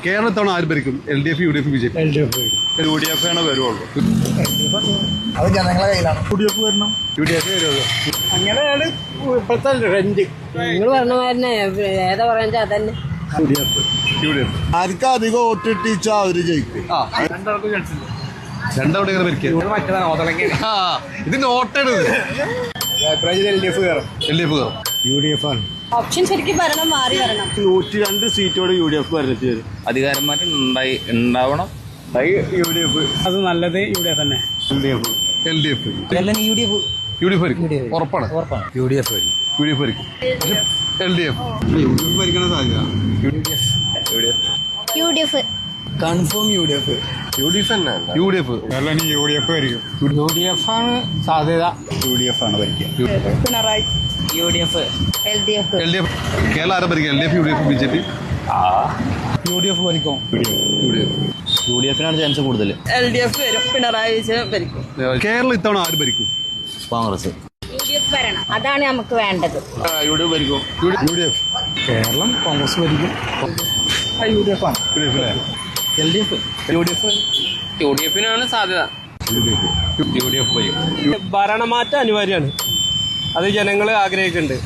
കേരളത്തവണ ആര് ഭരിക്കും? LDF, UDF, BJP? UDF ആണ് വരുള്ളൂ. അത് ജനങ്ങളെ കയ്യിലാണ്. UDF വരണം. UDF വരുമോ? അങ്ങനെയാണ് ഇപ്പോഴത്തെ ട്രെൻഡ്. നിങ്ങൾ പറഞ്ഞ മാതിരി ഏതാ പറയാൻ അതന്നെ. UDF. ആർക്കും അധികം വോട്ടിട്ടിച്ചാ അവര് ജയിക്കും. രണ്ടവിടെ ഇങ്ങനെ ഭരിക്കുക. ഇത് നോട്ടാണ്. LDF കയറും. LDF കയറും. UDF ആണ്. ഓപ്ഷൻ ശരിക്കും ഭരണം മാറി വരണം. 102 സീറ്റോട് UDF ഭരണത്തിൽ വരും. അധികാരം മാറ്റം ഉണ്ടാവണം. UDF. അത് നല്ലത് UDF തന്നെ. LDF. UDF ഭരിക്കും. ഉറപ്പാണ്. UDF വരും. UDF ഭരിക്കും. LDF. UDF ഭരിക്കണ സാധ്യത. UDF confirm UDF. UDF തന്നെ. UDF. UDF ഭരിക്കും. UDF ആണ് സാധ്യത. UDF ആണ് ഭരിക്കുക. പിണറായി. UDF. LDF. കേരളം ആരെ ഭരിക്കും? LDF, UDF, BJP? UDF ഭരിക്കും. UDF-നാണ് ചാൻസ് കൂടുതൽ. LDF വരും. പിണറായി വിജയൻ ഭരിക്കും. കേരളം ഇത്തവണ ആര് ഭരിക്കും? കോൺഗ്രസ്. UDF ഭരണം അതാണ് നമുക്ക് വേണ്ടത്. UDF ഭരിക്കും. UDF. കേരളം കോൺഗ്രസ് ഭരിക്കും. UDF ആണ്. LDF. UDF-നാണ് സാധ്യത. UDF ഭരിക്കും. ഭരണമാറ്റം അനിവാര്യമാണ്. അത് ജനങ്ങൾ ആഗ്രഹിക്കുന്നുണ്ട്.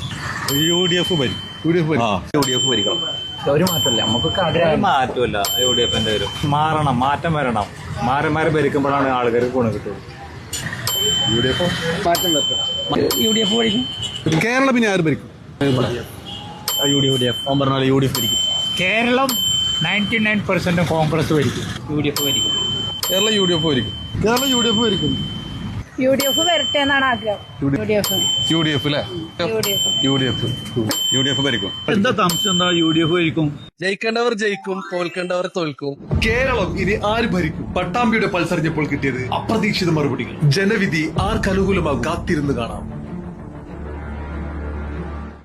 UDF ഭരിക്കും. UDF ഭരിക്കും. UDF ഭരിക്കണം. ഒരു മാറ്റമല്ല, നമുക്കൊക്കെ ആഗ്രഹം. മാറ്റമല്ല UDF-ന്റെ വരും. മാറണം, മാറ്റം വരണം. മാറി ഭരിക്കുമ്പോഴാണ് ആൾക്കാർക്ക് ഗുണം കിട്ടുന്നത്. UDF മാറ്റം വരണം. UDF ഭരിക്കും. കേരളം പിന്നെ ആര് ഭരിക്കും? UDF. UDF ഭരിക്കും. കേരളം 99% കോൺഗ്രസ് ഭരിക്കും. UDF ഭരിക്കും. കേരളം UDF ഭരിക്കും. കേരളം UDF ഭരിക്കും. UDF വരട്ടെ എന്നാണ് ആഗ്രഹം. UDF അല്ലേ? UDF ഭരിക്കും. എന്താ താമസം? എന്താ UDF ഭരിക്കും. ജയിക്കേണ്ടവർ ജയിക്കും, തോൽക്കേണ്ടവർ തോൽക്കും. കേരളം ഇനി ആര് ഭരിക്കും? പട്ടാമ്പിയുടെ പൾസറിഞ്ഞപ്പോൾ കിട്ടിയത് അപ്രതീക്ഷിത മറുപടികൾ. ജനവിധി ആർക്ക് അനുകൂലമാകും? കാത്തിരുന്ന് കാണാം.